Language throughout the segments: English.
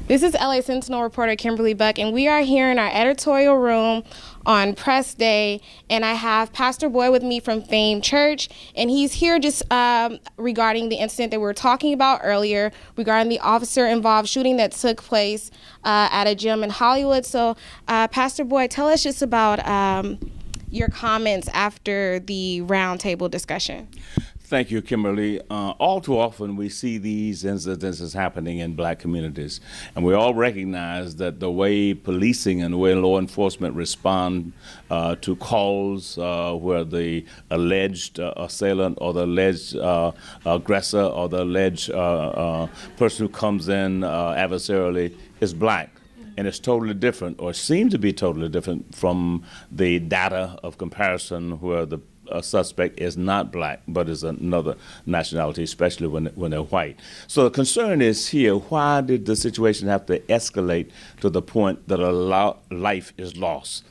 This is LA Sentinel reporter Kimberly Buck, and we are here in our editorial room on press day, and I have Pastor Boy with me from Fame Church, and he's here just regarding the incident that we were talking about earlier regarding the officer-involved shooting that took place at a gym in Hollywood. So, Pastor Boy, tell us just about your comments after the roundtable discussion. Thank you, Kimberly. All too often we see these incidences happening in black communities, and we all recognize that the way policing and the way law enforcement respond to calls where the alleged assailant or the alleged aggressor or the alleged person who comes in adversarially is black. And it's totally different, or seems to be totally different from the data of comparison where the suspect is not black, but is another nationality, especially when they're white. So the concern is here, why did the situation have to escalate to the point that a life is lost?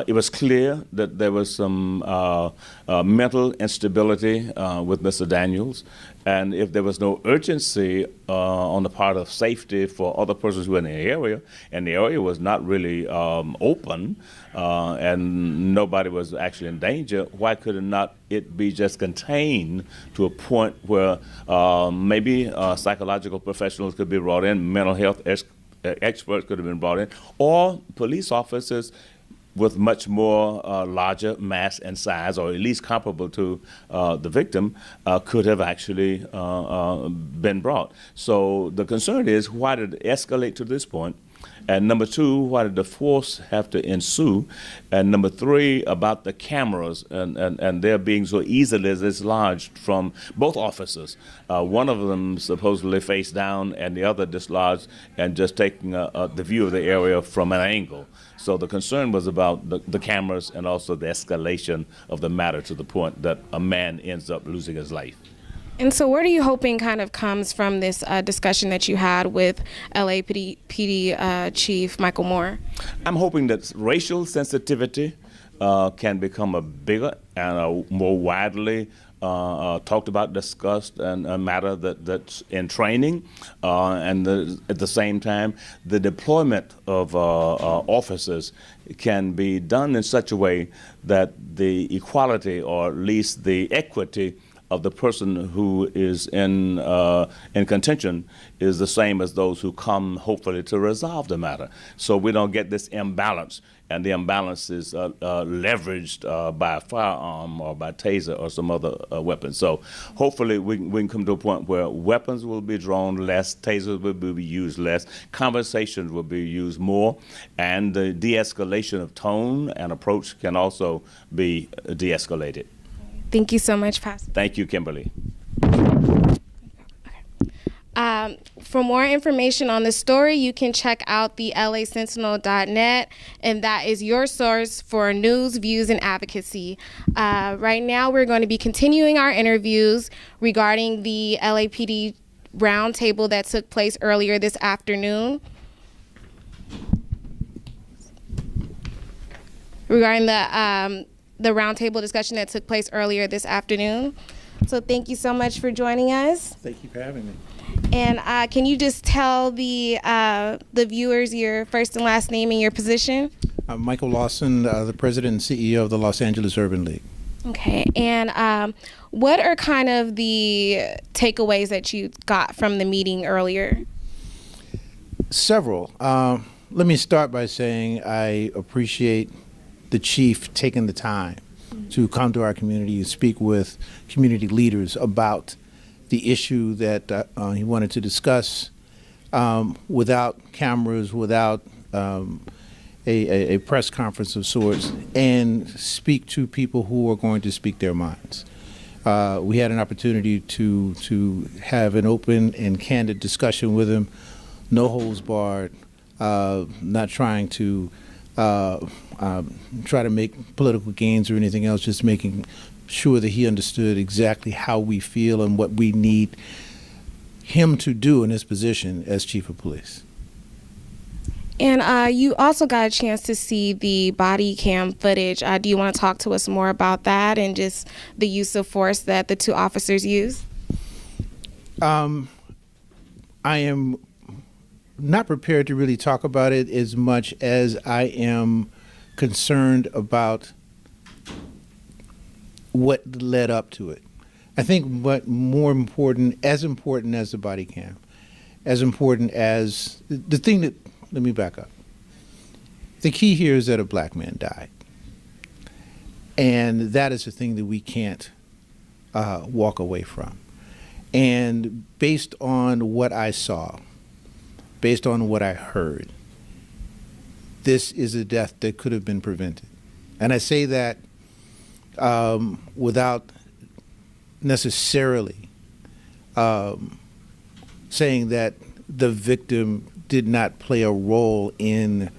It was clear that there was some mental instability with Mr. Daniels, and if there was no urgency on the part of safety for other persons who were in the area, and the area was not really open, and nobody was actually in danger, why could it be just contained to a point where maybe psychological professionals could be brought in, mental health experts could have been brought in, or police officers with much more larger mass and size, or at least comparable to the victim, could have actually been brought. So the concern is, why did it escalate to this point? And number two, why did the force have to ensue? And number three, about the cameras and their being so easily dislodged from both officers. One of them supposedly face down and the other dislodged and just taking the view of the area from an angle. So the concern was about the cameras and also the escalation of the matter to the point that a man ends up losing his life. And so what are you hoping kind of comes from this discussion that you had with LAPD Chief Michael Moore? I'm hoping that racial sensitivity can become a bigger and a more widely talked about, discussed, and a matter that's in training. And at the same time, the deployment of officers can be done in such a way that the equality, or at least the equity, of the person who is in contention is the same as those who come hopefully to resolve the matter. So we don't get this imbalance, and the imbalance is leveraged by a firearm or by taser or some other weapon. So hopefully we can come to a point where weapons will be drawn less, tasers will be used less, conversations will be used more, and the de-escalation of tone and approach can also be de-escalated. Thank you so much, Pastor. Thank you, Kimberly. For more information on the story, you can check out the lasentinel.net, and that is your source for news, views, and advocacy. Right now, we're going to be continuing our interviews regarding the LAPD roundtable that took place earlier this afternoon. Regarding the roundtable discussion that took place earlier this afternoon. So thank you so much for joining us. Thank you for having me. And can you just tell the viewers your first and last name and your position? I'm Michael Lawson, the president and CEO of the Los Angeles Urban League. Okay, and what are kind of the takeaways that you got from the meeting earlier? Several. Let me start by saying I appreciate the chief taking the time to come to our community and speak with community leaders about the issue that he wanted to discuss without cameras, without a press conference of sorts, and speak to people who are going to speak their minds. We had an opportunity to have an open and candid discussion with him, no holds barred, not trying to try to make political gains or anything else, just making sure that he understood exactly how we feel and what we need him to do in his position as chief of police. And you also got a chance to see the body cam footage. Do you want to talk to us more about that and just the use of force that the two officers used? I am not prepared to really talk about it as much as I am concerned about what led up to it. I think what more important as the body cam, as important as the thing that, let me back up. The key here is that a black man died. And that is the thing that we can't walk away from. And based on what I saw, based on what I heard, this is a death that could have been prevented. And I say that without necessarily saying that the victim did not play a role in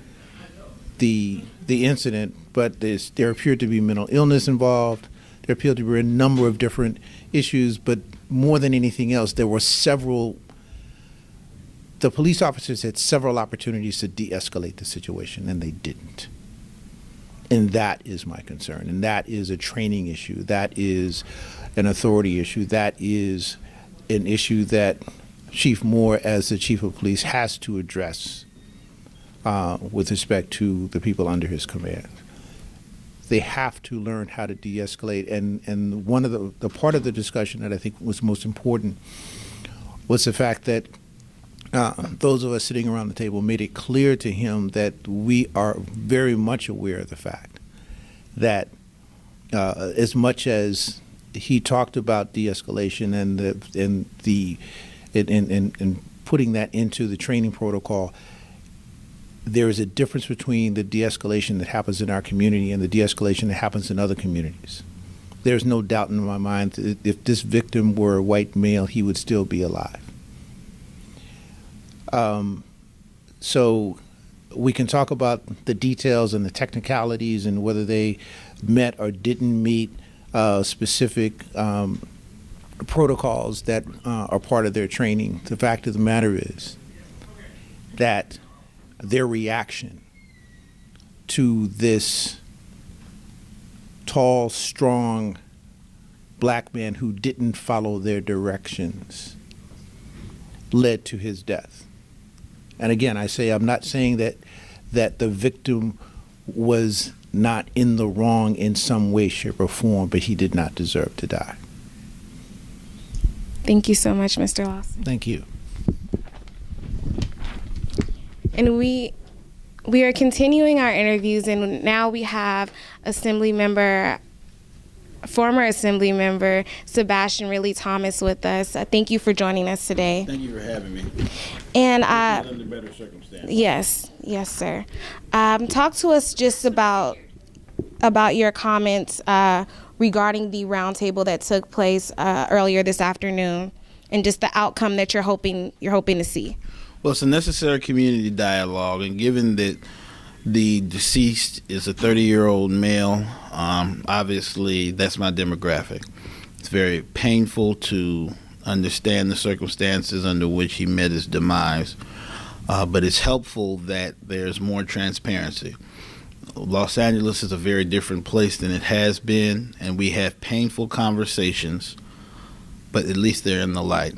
the incident, but there appeared to be mental illness involved. There appeared to be a number of different issues, but more than anything else, there were the police officers had several opportunities to de-escalate the situation, and they didn't. And that is my concern, and that is a training issue. That is an authority issue. That is an issue that Chief Moore, as the chief of police, has to address with respect to the people under his command. They have to learn how to de-escalate, and one of the part of the discussion that I think was most important was the fact that those of us sitting around the table made it clear to him that we are very much aware of the fact that as much as he talked about de-escalation and putting that into the training protocol, there is a difference between the de-escalation that happens in our community and the de-escalation that happens in other communities. There's no doubt in my mind that if this victim were a white male, he would still be alive. So we can talk about the details and the technicalities and whether they met or didn't meet specific protocols that are part of their training. The fact of the matter is that their reaction to this tall, strong black man who didn't follow their directions led to his death. And again, I say, I'm not saying that the victim was not in the wrong in some way, shape, or form, but he did not deserve to die. Thank you so much, Mr. Lawson. Thank you. And we are continuing our interviews, and now we have former Assembly Member Sabastain Ridley Thomas with us. Thank you for joining us today. Thank you for having me. And under better circumstances. Yes, sir. Talk to us just about your comments regarding the roundtable that took place earlier this afternoon, and just the outcome that you're hoping to see. Well, it's a necessary community dialogue, and given that the deceased is a 30-year-old male, obviously that's my demographic. It's very painful to understand the circumstances under which he met his demise, but it's helpful that there's more transparency. Los Angeles is a very different place than it has been, and we have painful conversations, but at least they're in the light.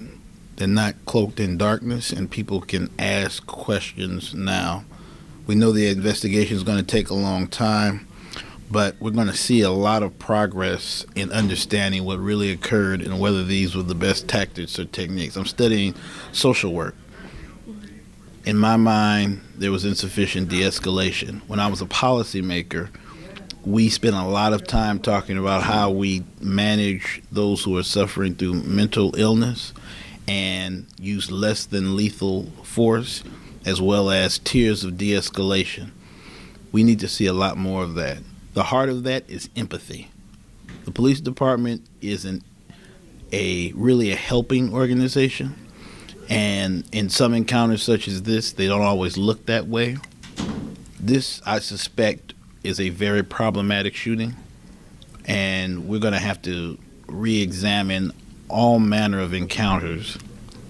They're not cloaked in darkness, and people can ask questions now. We know the investigation is going to take a long time, but we're going to see a lot of progress in understanding what really occurred and whether these were the best tactics or techniques. I'm studying social work. In my mind, there was insufficient de-escalation. When I was a policymaker, we spent a lot of time talking about how we manage those who are suffering through mental illness and use less than lethal force, as well as tiers of de-escalation. We need to see a lot more of that. The heart of that is empathy. The police department isn't really a helping organization, and in some encounters such as this, they don't always look that way. This, I suspect, is a very problematic shooting, and we're going to have to re-examine all manner of encounters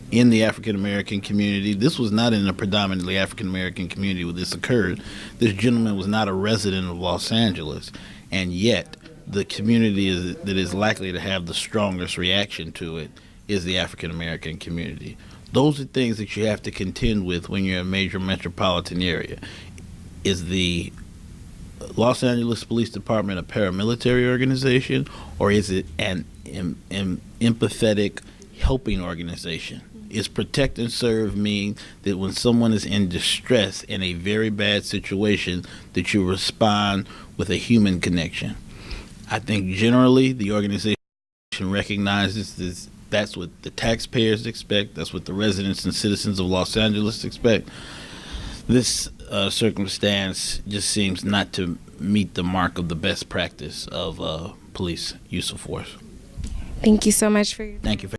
in the African American community. This was not in a predominantly African American community where this occurred. This gentleman was not a resident of Los Angeles, and yet the community that is likely to have the strongest reaction to it is the African American community. Those are things that you have to contend with when you're in a major metropolitan area. Is the Los Angeles Police Department a paramilitary organization, or is it an empathetic helping organization? Is protect and serve mean that when someone is in distress in a very bad situation, that you respond with a human connection? I think generally the organization recognizes this. That's what the taxpayers expect. That's what the residents and citizens of Los Angeles expect. This circumstance just seems not to meet the mark of the best practice of police use of force. Thank you so much for your time. Thank you for